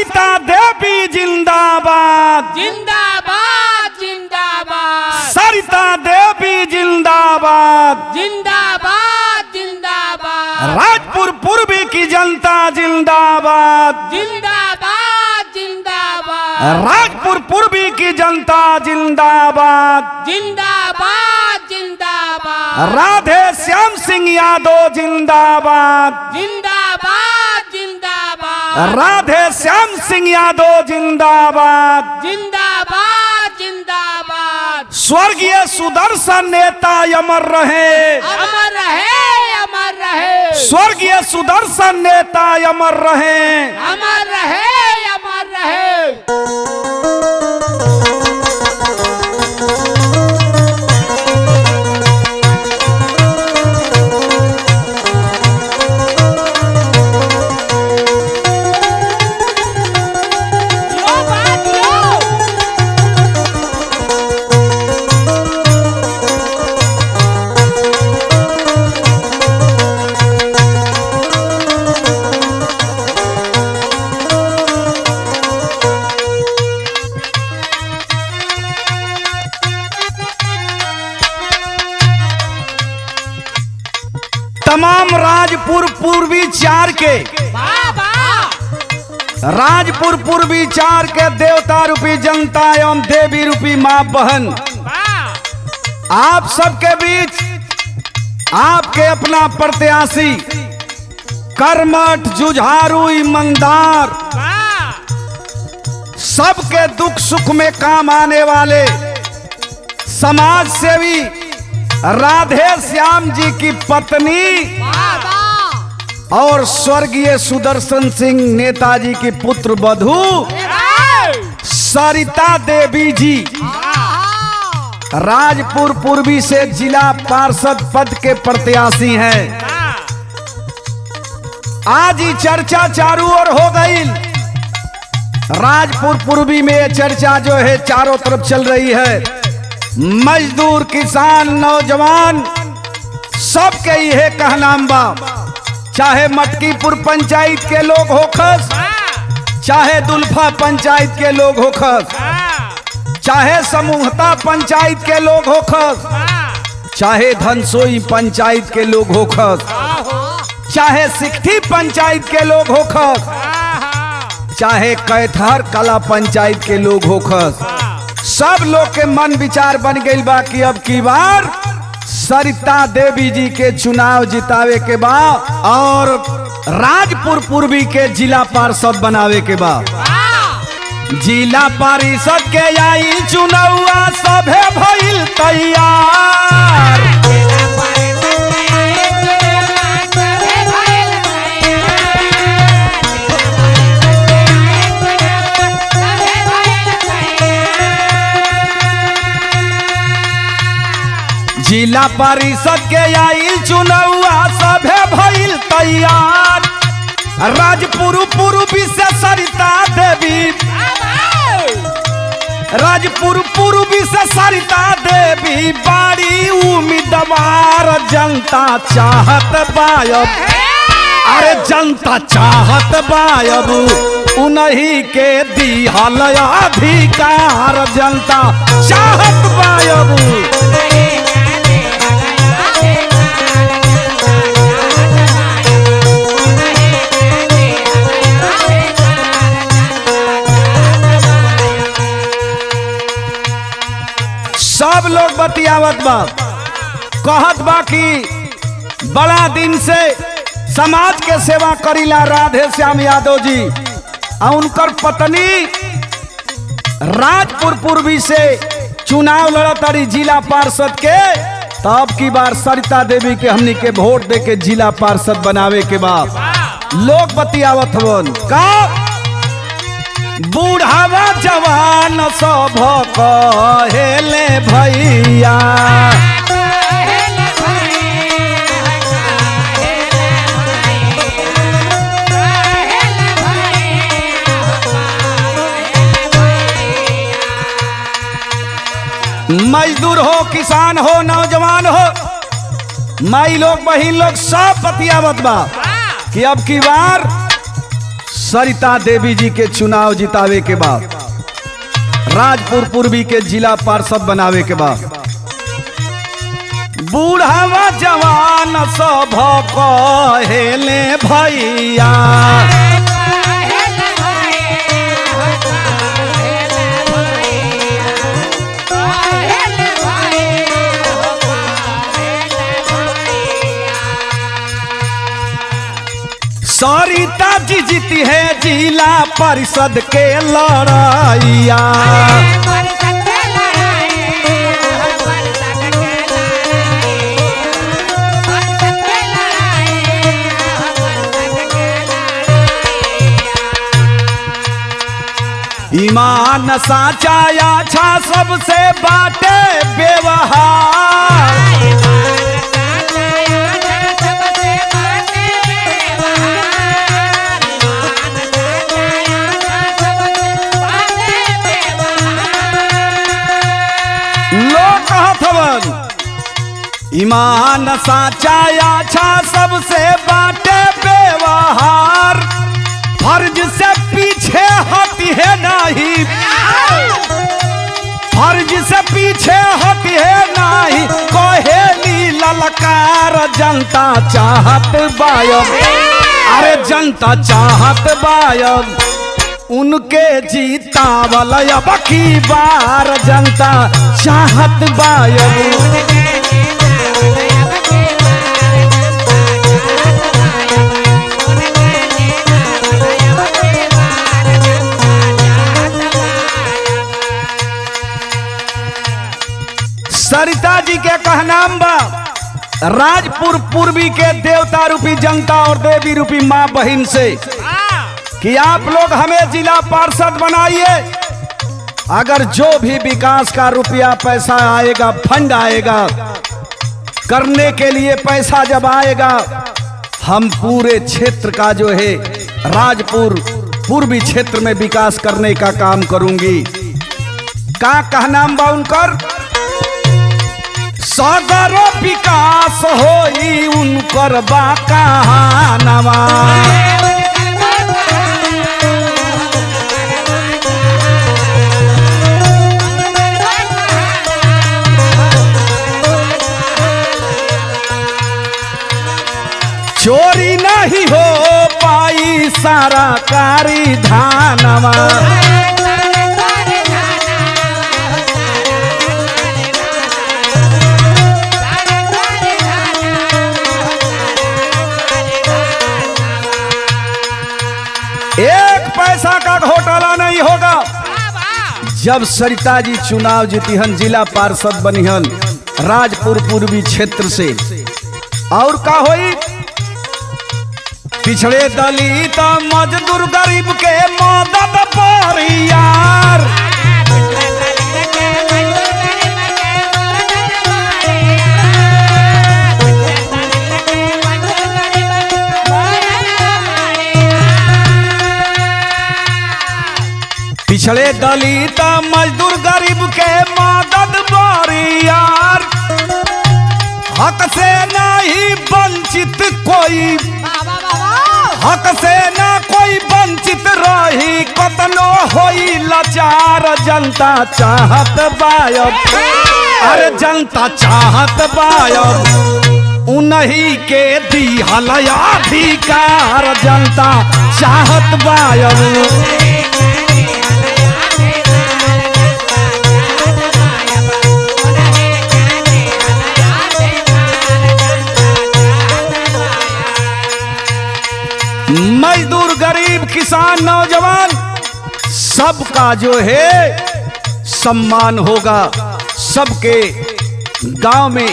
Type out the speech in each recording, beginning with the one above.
सरिता देवी जिंदाबाद जिंदाबाद जिंदाबाद सरिता देवी जिंदाबाद जिंदाबाद जिंदाबाद राजपुर पूर्वी की जनता जिंदाबाद जिंदाबाद जिंदाबाद राजपुर पूर्वी की जनता जिंदाबाद जिंदाबाद जिंदाबाद राधे श्याम सिंह यादव जिंदाबाद जिंदाबाद जिंदाबाद राधे श्याम सिंह यादव जिंदाबाद जिंदाबाद जिंदाबाद स्वर्गीय सुदर्शन नेता अमर रहे अमर रहे अमर रहे स्वर्गीय सुदर्शन नेता अमर रहे अमर रहे अमर रहे। तमाम राजपुर पूर्वी चार के राजपुर पूर्वी चार के देवता रूपी जनता एवं देवी रूपी मां बहन आप सबके बीच आपके अपना प्रत्याशी कर्मठ जुझारू ईमानदार सबके दुख सुख में काम आने वाले समाज सेवी राधे श्याम जी की पत्नी और स्वर्गीय सुदर्शन सिंह नेताजी की पुत्र वधू सरिता देवी जी राजपुर पूर्वी से जिला पार्षद पद के प्रत्याशी हैं। आज ही चर्चा चारों ओर हो गई। राजपुर पूर्वी में ये चर्चा जो है चारों तरफ चल रही है। मजदूर किसान नौजवान सबके यह कहनाम बा, चाहे मटकीपुर पंचायत के लोग होखस, चाहे दुल्फा पंचायत के लोग होखस, चाहे समूहता पंचायत के लोग होखस, चाहे धनसोई पंचायत के लोग होखस, चाहे सिकठी पंचायत के लोग होखस, चाहे कैथर कला पंचायत के लोग होखस, सब लोग के मन विचार बन गई बा कि अब की बार सरिता देवी जी के चुनाव जितावे के बा और राजपुर पूर्वी के जिला पार्षद बनावे के बा। जिला पार्षद के आई चुनावा सभे भइल तैयार। जिला परिषद के आइल चुनावा सभे भइल तैयार। राजपुर पूर्वी से सरिता देवी राजपुर पूर्वी से सरिता देवी बाड़ी उम्मीदवार। जनता चाहत बायब, अरे जनता चाहत बायब उन्हीं के दिहल अधिकार। जनता चाहत बायब सब लोग बतियावत बा, कहत बा कि बड़ा दिन से समाज के सेवा करीला राधे श्याम यादव जी और उनकर पत्नी राजपुर पूर्वी से चुनाव लड़तारी जिला पार्षद के। तब की बार सरिता देवी के हमनी के वोट दे के जिला पार्षद बनावे के बाद लोग बतियावत हवन का बूढ़ावा जवान सब कहेले भैया। मजदूर हो किसान हो नौजवान हो माई लोग बहिन लोग सब बतियावत बा कि अब की बार सरिता देवी जी के चुनाव जितावे के बाद राजपुर पूर्वी के जिला पार्षद बनावे के बाद बूढ़ावा जवान सब कहेले भैया सरिता जी जीती है जिला परिषद के लड़ाइया ईमान साचा अच्छा सबसे बाटे व्यवहार ईमान साचा अच्छा सबसे बाटे व्यवहार फर्ज से पीछे हटी है नहीं फर्ज से पीछे हटी है नहीं कोहेली ललकार जनता चाहत बायब अरे जनता चाहत बायब उनके जीता वाला अब की बार जनता चाहत बायब सरिता जी के कहनाम बा राजपुर पूर्वी के देवता रूपी जनता और देवी रूपी माँ बहन से कि आप लोग हमें जिला पार्षद बनाइए। अगर जो भी विकास का रुपया पैसा आएगा फंड आएगा करने के लिए पैसा जब आएगा हम पूरे क्षेत्र का जो है राजपुर पूर्वी क्षेत्र में विकास करने का काम करूंगी। का कहनाम बा उनकर सगरो विकास होई उनकर बा कहानवा चोरी नहीं हो पाई सारा कारी धानवा एक पैसा का घोटाला नहीं होगा। जब सरिता जी चुनाव जीतीहन जिला पार्षद बनिहन राजपुर पूर्वी क्षेत्र से और का होई पिछड़े दलित मजदूर गरीब के मदद पर यार पिछड़े दलित मजदूर गरीब के मदद पर यार हक से नहीं वंचित कोई हक से ना कोई वंचित रही कतनो होई लाचार जनता चाहत बायब अरे जनता चाहत बायब उन्हीं के दिहल अधिकार जनता चाहत बायब मजदूर गरीब किसान नौजवान सबका जो है सम्मान होगा। सबके गांव में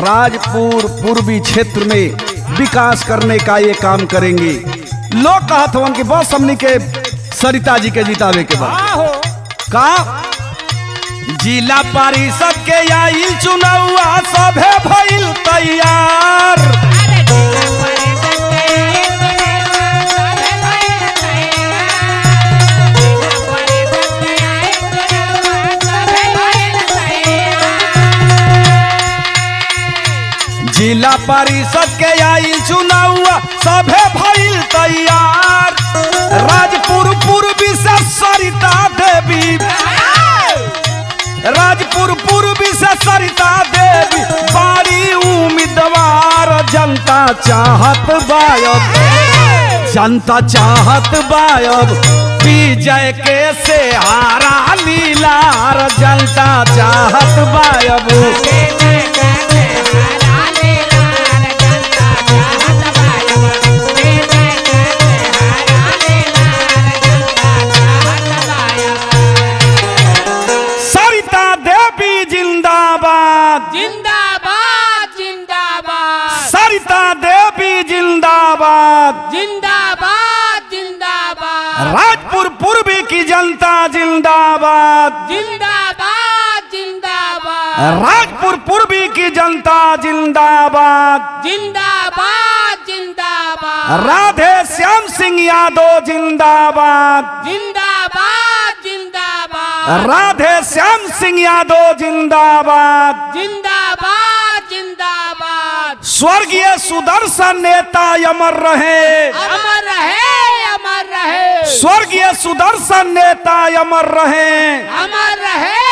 राजपुर पूर्वी क्षेत्र में विकास करने का ये काम करेंगे। लोग कहत हवन कि बस हमनी के सरिता जी के जितावे के बाद का जिला परिषद के आइल चुनावा सभे भइल तैयार जिला परिषद के आइल चुनावा सभे भइल तैयार सरिता देवी बारी उम्मीदवार, जनता चाहत बायब, जनता चाहत बायब विजय के से हारा लीलार, जनता चाहत बायब। सरिता देवी जिंदाबाद, जिंदाबाद जिंदाबाद सरिता देवी जिंदाबाद, जिंदाबाद जिंदाबाद राजपुर पूर्वी की जनता जिंदाबाद, जिंदाबाद जिंदाबाद राजपुर पूर्वी की जनता जिंदाबाद, जिंदाबाद जिंदाबाद राधे श्याम सिंह यादव जिंदाबाद, जिंदाबाद जिंदाबाद राधे श्याम सिंह यादव जिंदाबाद, जिंदाबाद जिंदाबाद स्वर्गीय सुदर्शन नेता अमर रहे, अमर रहे अमर रहे स्वर्गीय सुदर्शन नेता अमर रहे, अमर रहे